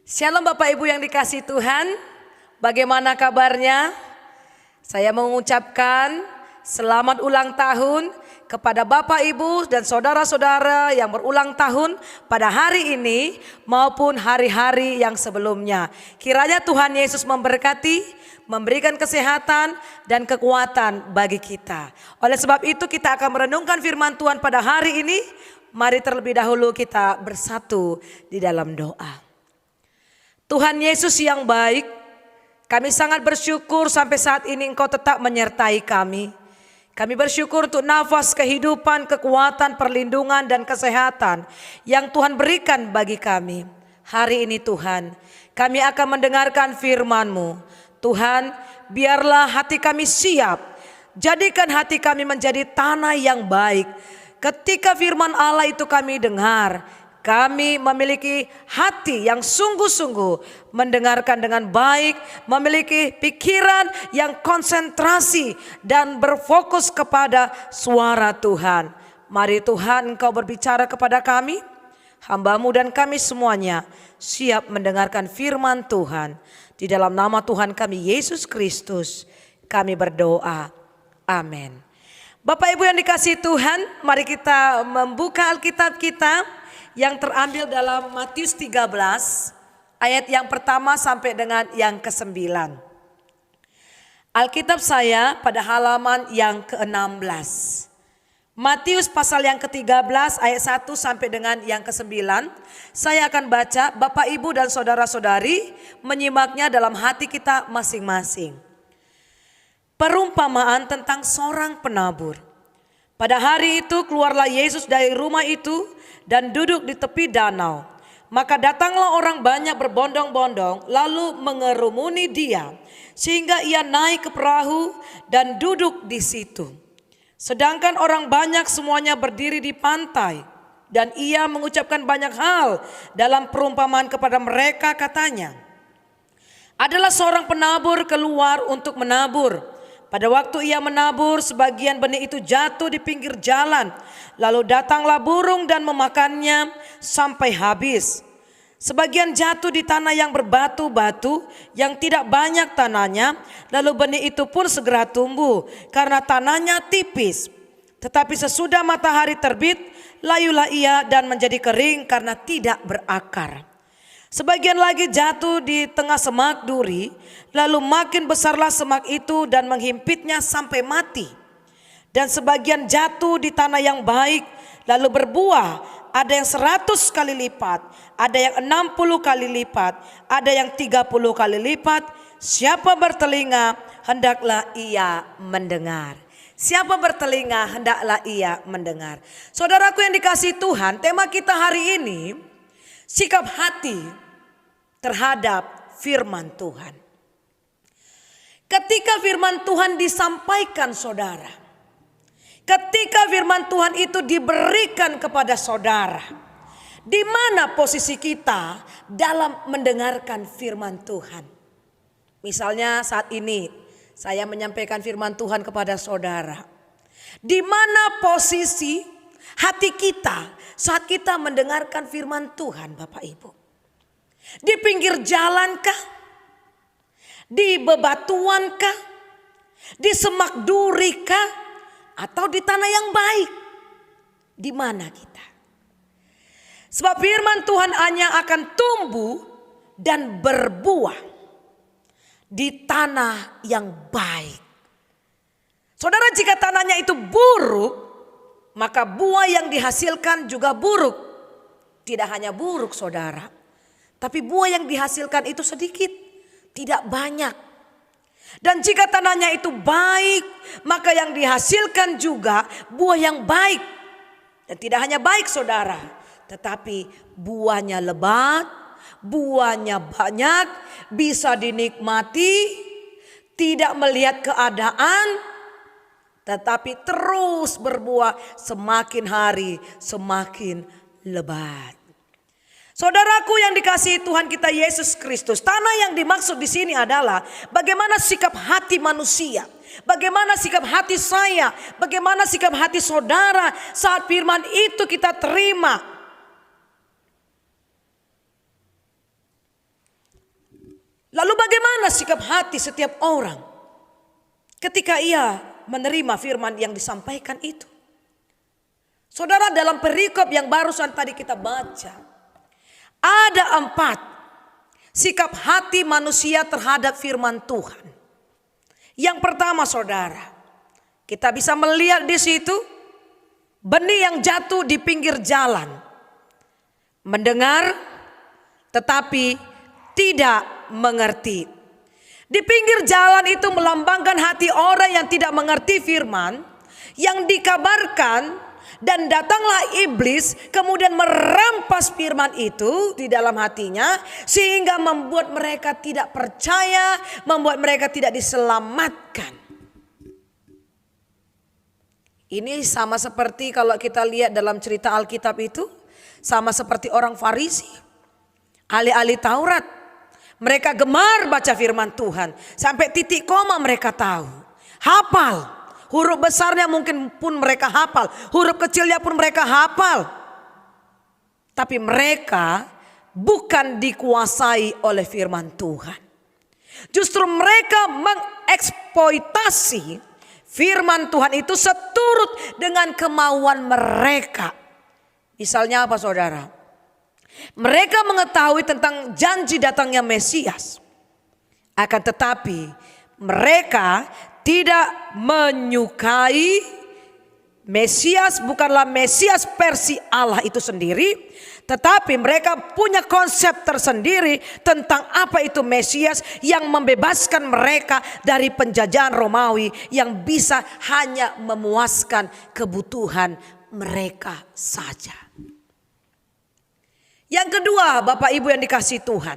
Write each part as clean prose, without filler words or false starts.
Shalom Bapak Ibu yang dikasihi Tuhan, bagaimana kabarnya? Saya mengucapkan selamat ulang tahun kepada Bapak Ibu dan saudara-saudara yang berulang tahun pada hari ini maupun hari-hari yang sebelumnya. Kiranya Tuhan Yesus memberkati, memberikan kesehatan dan kekuatan bagi kita. Oleh sebab itu kita akan merenungkan firman Tuhan pada hari ini. Mari terlebih dahulu kita bersatu di dalam doa. Tuhan Yesus yang baik, kami sangat bersyukur sampai saat ini Engkau tetap menyertai kami. Kami bersyukur untuk nafas kehidupan, kekuatan, perlindungan dan kesehatan yang Tuhan berikan bagi kami. Hari ini Tuhan, kami akan mendengarkan firman-Mu. Tuhan, biarlah hati kami siap. Jadikan hati kami menjadi tanah yang baik. Ketika firman Allah itu kami dengar, kami memiliki hati yang sungguh-sungguh mendengarkan dengan baik, memiliki pikiran yang konsentrasi dan berfokus kepada suara Tuhan. Mari Tuhan Engkau berbicara kepada kami, hamba-Mu dan kami semuanya siap mendengarkan firman Tuhan. Di dalam nama Tuhan kami Yesus Kristus kami berdoa, amin. Bapak Ibu yang dikasihi Tuhan, mari kita membuka Alkitab kita yang terambil dalam Matius 13 ayat yang pertama sampai dengan yang ke-9. Alkitab saya pada halaman yang ke-16. Matius pasal yang ke-13 ayat 1 sampai dengan yang ke-9. Saya akan baca, Bapak Ibu dan saudara-saudari menyimaknya dalam hati kita masing-masing. Perumpamaan tentang seorang penabur. Pada hari itu keluarlah Yesus dari rumah itu dan duduk di tepi danau. Maka datanglah orang banyak berbondong-bondong lalu mengerumuni dia, sehingga ia naik ke perahu dan duduk di situ. Sedangkan orang banyak semuanya berdiri di pantai, dan ia mengucapkan banyak hal dalam perumpamaan kepada mereka. Katanya, adalah seorang penabur keluar untuk menabur. Pada waktu ia menabur, sebagian benih itu jatuh di pinggir jalan. Lalu datanglah burung dan memakannya sampai habis. Sebagian jatuh di tanah yang berbatu-batu, yang tidak banyak tanahnya. Lalu benih itu pun segera tumbuh, karena tanahnya tipis. Tetapi sesudah matahari terbit, layulah ia dan menjadi kering karena tidak berakar. Sebagian lagi jatuh di tengah semak duri, lalu makin besarlah semak itu dan menghimpitnya sampai mati. Dan sebagian jatuh di tanah yang baik, lalu berbuah, ada yang 100 kali lipat, ada yang 60 kali lipat, ada yang 30 kali lipat. Siapa bertelinga, hendaklah ia mendengar. Siapa bertelinga, hendaklah ia mendengar. Saudaraku yang dikasihi Tuhan, tema kita hari ini, sikap hati terhadap firman Tuhan. Ketika firman Tuhan disampaikan saudara, ketika firman Tuhan itu diberikan kepada saudara, di mana posisi kita dalam mendengarkan firman Tuhan? Misalnya saat ini saya menyampaikan firman Tuhan kepada saudara. Di mana posisi hati kita saat kita mendengarkan firman Tuhan, Bapak Ibu? Di pinggir jalankah? Di bebatuankah? Di semak durikah? Atau di tanah yang baik? Di mana kita? Sebab firman Tuhan hanya akan tumbuh dan berbuah di tanah yang baik. Saudara, jika tanahnya itu buruk, maka buah yang dihasilkan juga buruk. Tidak hanya buruk saudara, tapi buah yang dihasilkan itu sedikit, tidak banyak. Dan jika tanahnya itu baik, maka yang dihasilkan juga buah yang baik. Dan tidak hanya baik saudara, tetapi buahnya lebat, buahnya banyak, bisa dinikmati, tidak melihat keadaan, tetapi terus berbuah, semakin hari semakin lebat. Saudaraku yang dikasihi Tuhan kita Yesus Kristus, tanah yang dimaksud di sini adalah bagaimana sikap hati manusia, bagaimana sikap hati saya, bagaimana sikap hati saudara saat firman itu kita terima. Lalu bagaimana sikap hati setiap orang ketika ia menerima firman yang disampaikan itu? Saudara, dalam perikop yang barusan tadi kita baca, ada 4 sikap hati manusia terhadap firman Tuhan. Yang pertama, saudara, kita bisa melihat di situ benih yang jatuh di pinggir jalan, mendengar tetapi tidak mengerti. Di pinggir jalan itu melambangkan hati orang yang tidak mengerti firman yang dikabarkan, dan datanglah iblis kemudian merampas firman itu di dalam hatinya, sehingga membuat mereka tidak percaya, membuat mereka tidak diselamatkan. Ini sama seperti kalau kita lihat dalam cerita Alkitab itu, sama seperti orang Farisi, ahli-ahli Taurat. Mereka gemar baca firman Tuhan sampai titik koma mereka tahu, hafal. Huruf besarnya mungkin pun mereka hafal, huruf kecilnya pun mereka hafal. Tapi mereka bukan dikuasai oleh firman Tuhan. Justru mereka mengeksploitasi firman Tuhan itu seturut dengan kemauan mereka. Misalnya apa, saudara? Mereka mengetahui tentang janji datangnya Mesias. Akan tetapi mereka tidak menyukai Mesias, bukanlah Mesias versi Allah itu sendiri, tetapi mereka punya konsep tersendiri tentang apa itu Mesias yang membebaskan mereka dari penjajahan Romawi yang bisa hanya memuaskan kebutuhan mereka saja. Yang kedua, Bapak Ibu yang dikasihi Tuhan,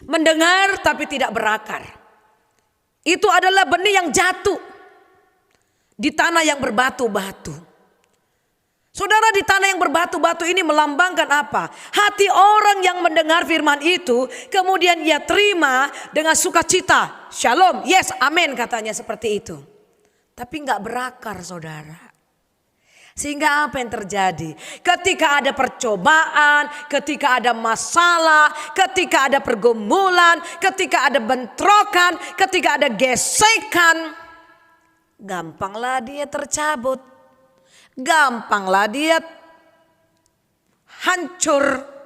mendengar tapi tidak berakar. Itu adalah benih yang jatuh di tanah yang berbatu-batu. Saudara, di tanah yang berbatu-batu ini melambangkan apa? Hati orang yang mendengar firman itu kemudian ia terima dengan sukacita. Shalom, yes, amin katanya seperti itu. Tapi enggak berakar, saudara. Sehingga apa yang terjadi? Ketika ada percobaan, ketika ada masalah, ketika ada pergumulan, ketika ada bentrokan, ketika ada gesekan, gampanglah dia tercabut. Gampanglah dia hancur.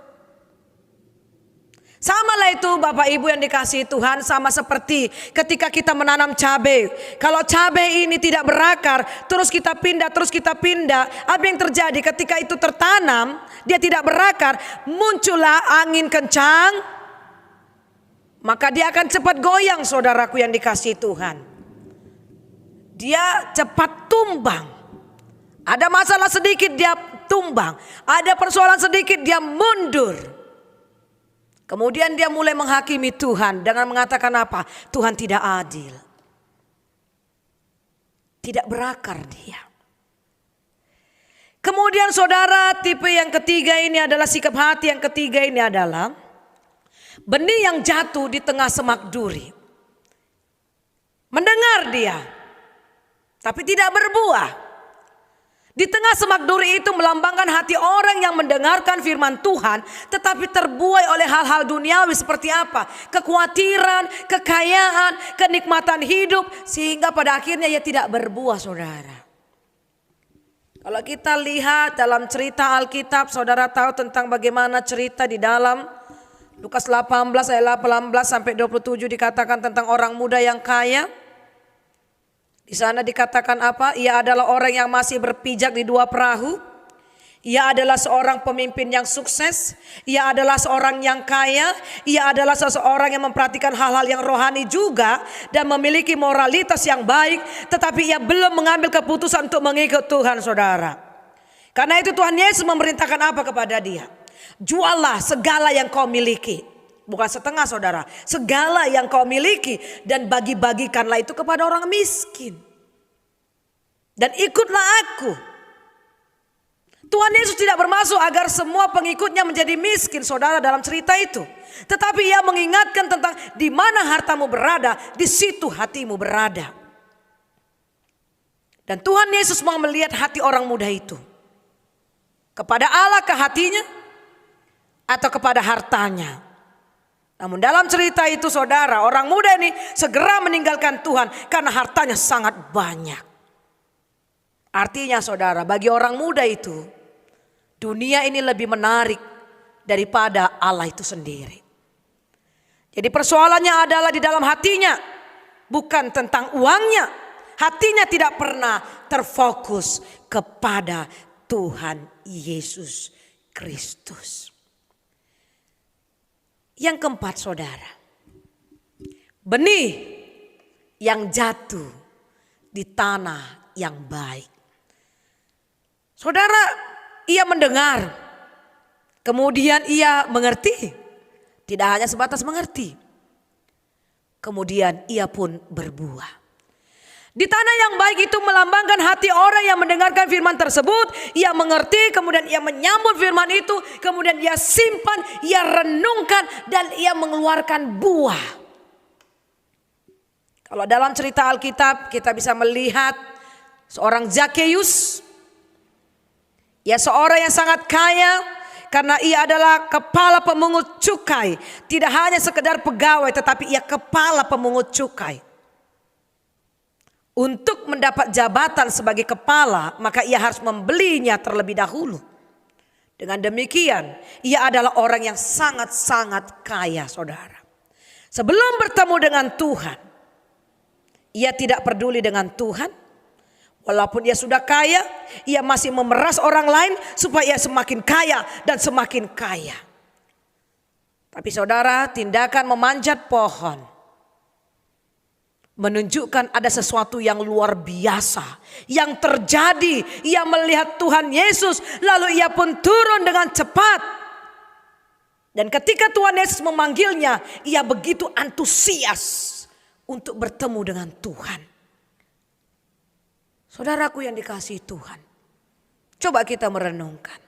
Samalah itu Bapak Ibu yang dikasihi Tuhan, sama seperti ketika kita menanam cabai. Kalau cabai ini tidak berakar, terus kita pindah, apa yang terjadi ketika itu tertanam, dia tidak berakar, muncullah angin kencang, maka dia akan cepat goyang, saudaraku yang dikasihi Tuhan. Dia cepat tumbang. Ada masalah sedikit dia tumbang, ada persoalan sedikit dia mundur. Kemudian dia mulai menghakimi Tuhan dengan mengatakan apa? Tuhan tidak adil. Tidak berakar dia. Kemudian saudara, tipe yang ketiga ini adalah sikap hati yang ketiga ini adalah benih yang jatuh di tengah semak duri. Mendengar dia, tapi tidak berbuah. Di tengah semak duri itu melambangkan hati orang yang mendengarkan firman Tuhan tetapi terbuai oleh hal-hal duniawi seperti apa? Kekhawatiran, kekayaan, kenikmatan hidup, sehingga pada akhirnya ia tidak berbuah, saudara. Kalau kita lihat dalam cerita Alkitab, saudara tahu tentang bagaimana cerita di dalam Lukas 18 ayat 18 sampai 27 dikatakan tentang orang muda yang kaya. Di sana dikatakan apa? Ia adalah orang yang masih berpijak di 2 perahu. Ia adalah seorang pemimpin yang sukses. Ia adalah seorang yang kaya. Ia adalah seseorang yang memperhatikan hal-hal yang rohani juga dan memiliki moralitas yang baik. Tetapi ia belum mengambil keputusan untuk mengikut Tuhan, saudara. Karena itu Tuhan Yesus memerintahkan apa kepada dia? Juallah segala yang kau miliki. Bukan setengah, saudara. Segala yang kau miliki dan bagi-bagikanlah itu kepada orang miskin. Dan ikutlah aku. Tuhan Yesus tidak bermaksud agar semua pengikutnya menjadi miskin, saudara, dalam cerita itu. Tetapi ia mengingatkan tentang di mana hartamu berada, di situ hatimu berada. Dan Tuhan Yesus mau melihat hati orang muda itu. Kepada Allah ke hatinya atau kepada hartanya. Namun dalam cerita itu saudara, orang muda ini segera meninggalkan Tuhan karena hartanya sangat banyak. Artinya saudara, bagi orang muda itu dunia ini lebih menarik daripada Allah itu sendiri. Jadi persoalannya adalah di dalam hatinya, bukan tentang uangnya. Hatinya tidak pernah terfokus kepada Tuhan Yesus Kristus. Yang keempat saudara, benih yang jatuh di tanah yang baik. Saudara, ia mendengar, kemudian ia mengerti. Tidak hanya sebatas mengerti, kemudian ia pun berbuah. Di tanah yang baik itu melambangkan hati orang yang mendengarkan firman tersebut. Ia mengerti, kemudian ia menyambut firman itu. Kemudian ia simpan, ia renungkan, dan ia mengeluarkan buah. Kalau dalam cerita Alkitab kita bisa melihat seorang Zakheus. Ia seorang yang sangat kaya karena ia adalah kepala pemungut cukai. Tidak hanya sekedar pegawai, tetapi ia kepala pemungut cukai. Untuk mendapat jabatan sebagai kepala, maka ia harus membelinya terlebih dahulu. Dengan demikian, ia adalah orang yang sangat-sangat kaya, saudara. Sebelum bertemu dengan Tuhan, ia tidak peduli dengan Tuhan. Walaupun ia sudah kaya, ia masih memeras orang lain supaya ia semakin kaya dan semakin kaya. Tapi saudara, tindakan memanjat pohon menunjukkan ada sesuatu yang luar biasa yang terjadi. Ia melihat Tuhan Yesus, lalu ia pun turun dengan cepat. Dan ketika Tuhan Yesus memanggilnya, ia begitu antusias untuk bertemu dengan Tuhan. Saudaraku yang dikasihi Tuhan, coba kita merenungkan.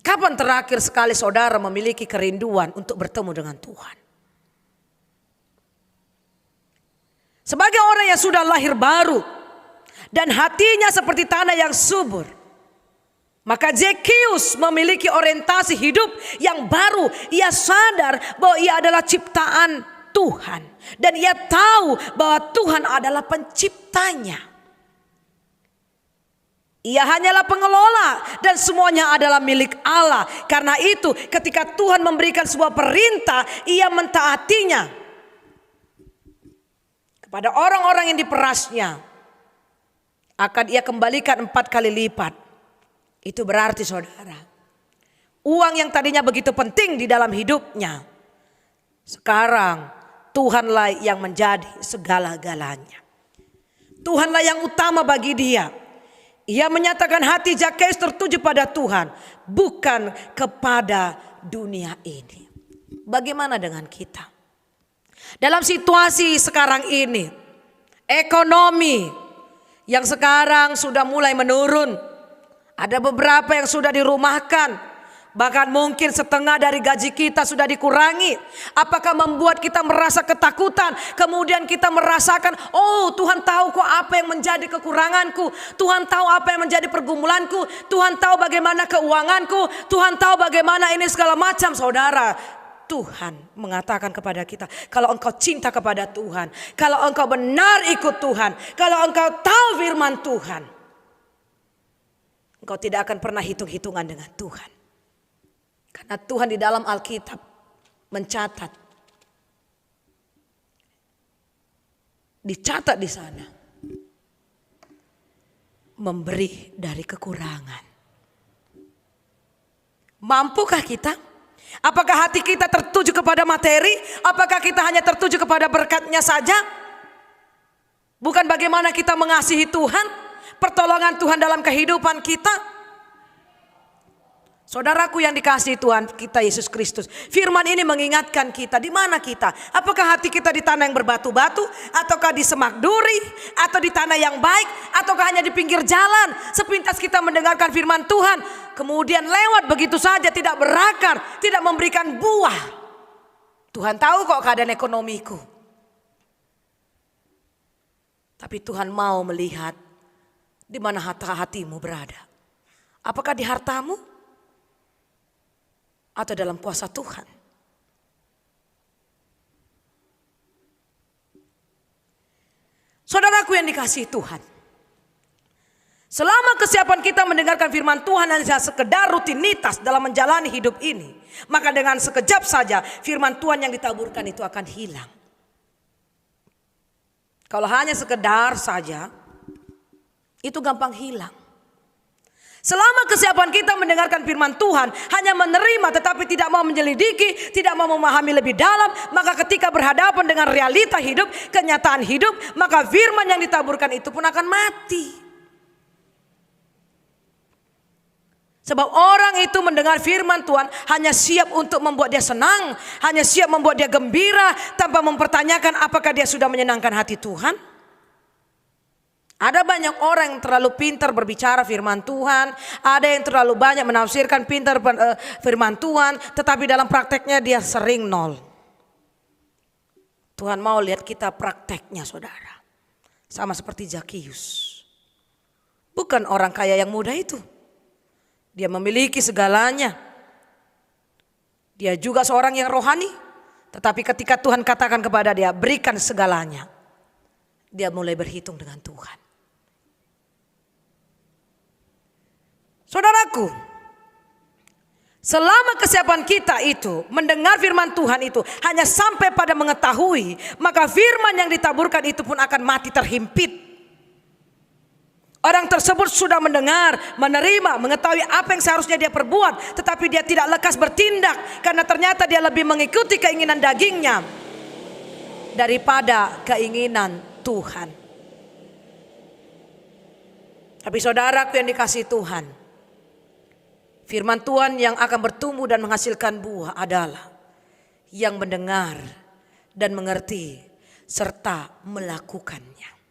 Kapan terakhir sekali saudara memiliki kerinduan untuk bertemu dengan Tuhan? Sebagai orang yang sudah lahir baru dan hatinya seperti tanah yang subur, maka Zakheus memiliki orientasi hidup yang baru. Ia sadar bahwa ia adalah ciptaan Tuhan dan ia tahu bahwa Tuhan adalah penciptanya. Ia hanyalah pengelola dan semuanya adalah milik Allah. Karena itu ketika Tuhan memberikan sebuah perintah, ia mentaatinya. Pada orang-orang yang diperasnya akan ia kembalikan 4 kali lipat. Itu berarti saudara, uang yang tadinya begitu penting di dalam hidupnya, sekarang Tuhanlah yang menjadi segala-galanya. Tuhanlah yang utama bagi dia. Ia menyatakan hati Zakheus tertuju pada Tuhan, bukan kepada dunia ini. Bagaimana dengan kita? Dalam situasi sekarang ini, ekonomi yang sekarang sudah mulai menurun. Ada beberapa yang sudah dirumahkan, bahkan mungkin setengah dari gaji kita sudah dikurangi. Apakah membuat kita merasa ketakutan? Kemudian kita merasakan, oh Tuhan tahu kok apa yang menjadi kekuranganku. Tuhan tahu apa yang menjadi pergumulanku. Tuhan tahu bagaimana keuanganku. Tuhan tahu bagaimana ini segala macam. Saudara, Tuhan mengatakan kepada kita, kalau engkau cinta kepada Tuhan, kalau engkau benar ikut Tuhan, kalau engkau tahu firman Tuhan, engkau tidak akan pernah hitung-hitungan dengan Tuhan. Karena Tuhan di dalam Alkitab mencatat, dicatat di sana, memberi dari kekurangan. Mampukah kita? Apakah hati kita tertuju kepada materi? Apakah kita hanya tertuju kepada berkatnya saja? Bukan bagaimana kita mengasihi Tuhan, pertolongan Tuhan dalam kehidupan kita. Saudaraku yang dikasihi Tuhan kita Yesus Kristus, firman ini mengingatkan kita, di mana kita? Apakah hati kita di tanah yang berbatu-batu, ataukah di semak duri, atau di tanah yang baik, ataukah hanya di pinggir jalan? Sepintas kita mendengarkan firman Tuhan, kemudian lewat begitu saja, tidak berakar, tidak memberikan buah. Tuhan tahu kok keadaan ekonomiku. Tapi Tuhan mau melihat di mana hatimu berada. Apakah di hartamu? Atau dalam kuasa Tuhan? Saudaraku yang dikasihi Tuhan, selama kesiapan kita mendengarkan firman Tuhan hanya sekedar rutinitas dalam menjalani hidup ini, maka dengan sekejap saja firman Tuhan yang ditaburkan itu akan hilang. Kalau hanya sekedar saja, itu gampang hilang. Selama kesiapan kita mendengarkan firman Tuhan hanya menerima tetapi tidak mau menyelidiki, tidak mau memahami lebih dalam, maka ketika berhadapan dengan realita hidup, kenyataan hidup, maka firman yang ditaburkan itu pun akan mati. Sebab orang itu mendengar firman Tuhan hanya siap untuk membuat dia senang, hanya siap membuat dia gembira tanpa mempertanyakan apakah dia sudah menyenangkan hati Tuhan. Ada banyak orang yang terlalu pintar berbicara firman Tuhan, ada yang terlalu banyak menafsirkan pintar firman Tuhan, tetapi dalam prakteknya dia sering nol. Tuhan mau lihat kita prakteknya, saudara. Sama seperti Zakius. Bukan orang kaya yang muda itu. Dia memiliki segalanya. Dia juga seorang yang rohani, tetapi ketika Tuhan katakan kepada dia, berikan segalanya, dia mulai berhitung dengan Tuhan. Saudaraku, selama kesiapan kita itu mendengar firman Tuhan itu hanya sampai pada mengetahui, maka firman yang ditaburkan itu pun akan mati terhimpit. Orang tersebut sudah mendengar, menerima, mengetahui apa yang seharusnya dia perbuat, tetapi dia tidak lekas bertindak karena ternyata dia lebih mengikuti keinginan dagingnya daripada keinginan Tuhan. Tapi saudaraku yang dikasihi Tuhan, firman Tuhan yang akan bertumbuh dan menghasilkan buah adalah yang mendengar dan mengerti serta melakukannya.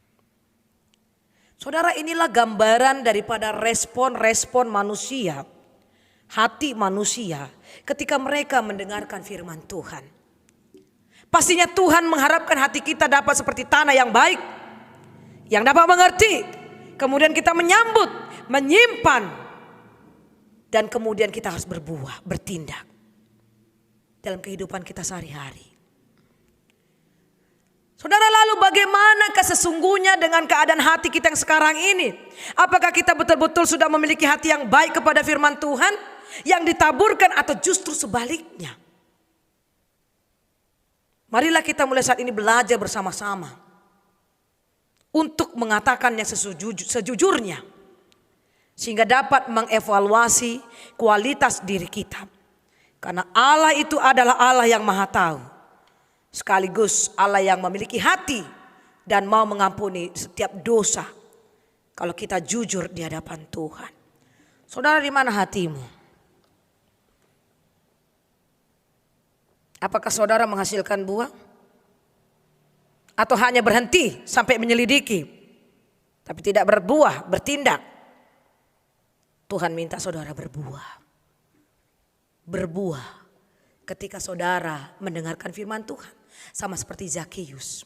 Saudara, inilah gambaran daripada respon-respon manusia, hati manusia ketika mereka mendengarkan firman Tuhan. Pastinya Tuhan mengharapkan hati kita dapat seperti tanah yang baik, yang dapat mengerti, kemudian kita menyambut, menyimpan, dan kemudian kita harus berbuah, bertindak dalam kehidupan kita sehari-hari. Saudara, lalu bagaimanakah sesungguhnya dengan keadaan hati kita yang sekarang ini? Apakah kita betul-betul sudah memiliki hati yang baik kepada firman Tuhan yang ditaburkan, atau justru sebaliknya? Marilah kita mulai saat ini belajar bersama-sama untuk mengatakannya sejujurnya, sehingga dapat mengevaluasi kualitas diri kita. Karena Allah itu adalah Allah yang Maha Tahu, sekaligus Allah yang memiliki hati dan mau mengampuni setiap dosa kalau kita jujur di hadapan Tuhan. Saudara, di mana hatimu? Apakah saudara menghasilkan buah? Atau hanya berhenti sampai menyelidiki tapi tidak berbuah, bertindak? Tuhan minta saudara berbuah. Berbuah ketika saudara mendengarkan firman Tuhan. Sama seperti Zakius,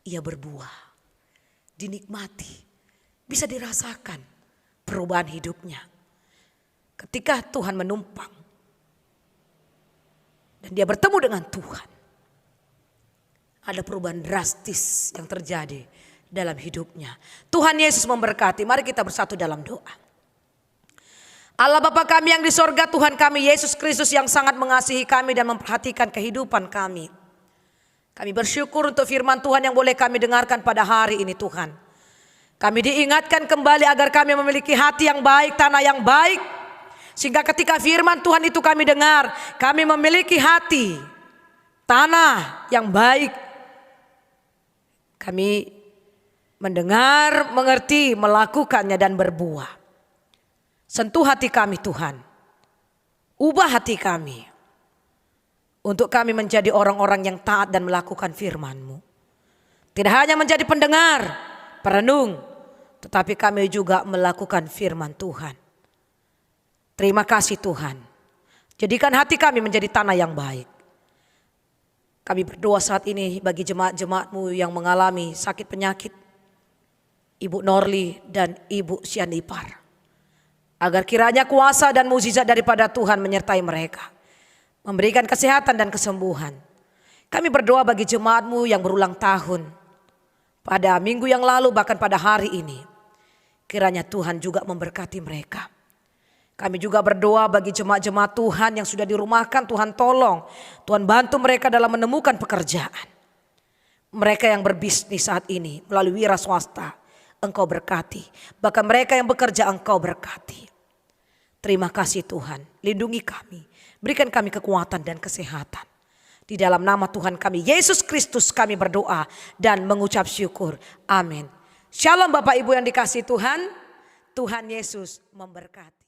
ia berbuah, dinikmati, bisa dirasakan perubahan hidupnya. Ketika Tuhan menumpang dan dia bertemu dengan Tuhan, ada perubahan drastis yang terjadi dalam hidupnya. Tuhan Yesus memberkati. Mari kita bersatu dalam doa. Allah Bapa kami yang di sorga, Tuhan kami Yesus Kristus yang sangat mengasihi kami dan memperhatikan kehidupan kami. Kami bersyukur untuk firman Tuhan yang boleh kami dengarkan pada hari ini, Tuhan. Kami diingatkan kembali agar kami memiliki hati yang baik, tanah yang baik. Sehingga ketika firman Tuhan itu kami dengar, kami memiliki hati, tanah yang baik. Kami mendengar, mengerti, melakukannya dan berbuah. Sentuh hati kami Tuhan, ubah hati kami, untuk kami menjadi orang-orang yang taat dan melakukan firman-Mu. Tidak hanya menjadi pendengar, perenung, tetapi kami juga melakukan firman Tuhan. Terima kasih Tuhan. Jadikan hati kami menjadi tanah yang baik. Kami berdoa saat ini bagi jemaat-jemaat-Mu yang mengalami sakit penyakit, Ibu Norli dan Ibu Sianipar. Agar kiranya kuasa dan mukjizat daripada Tuhan menyertai mereka, memberikan kesehatan dan kesembuhan. Kami berdoa bagi jemaat-Mu yang berulang tahun. pada minggu yang lalu bahkan pada hari ini. Kiranya Tuhan juga memberkati mereka. Kami juga berdoa bagi jemaat-jemaat Tuhan yang sudah dirumahkan, Tuhan tolong. Tuhan bantu mereka dalam menemukan pekerjaan. Mereka yang berbisnis saat ini melalui wira swasta, Engkau berkati. Bahkan mereka yang bekerja Engkau berkati. Terima kasih Tuhan, lindungi kami. Berikan kami kekuatan dan kesehatan. Di dalam nama Tuhan kami, Yesus Kristus kami berdoa dan mengucap syukur. Amin. Shalom Bapak Ibu yang dikasihi Tuhan. Tuhan Yesus memberkati.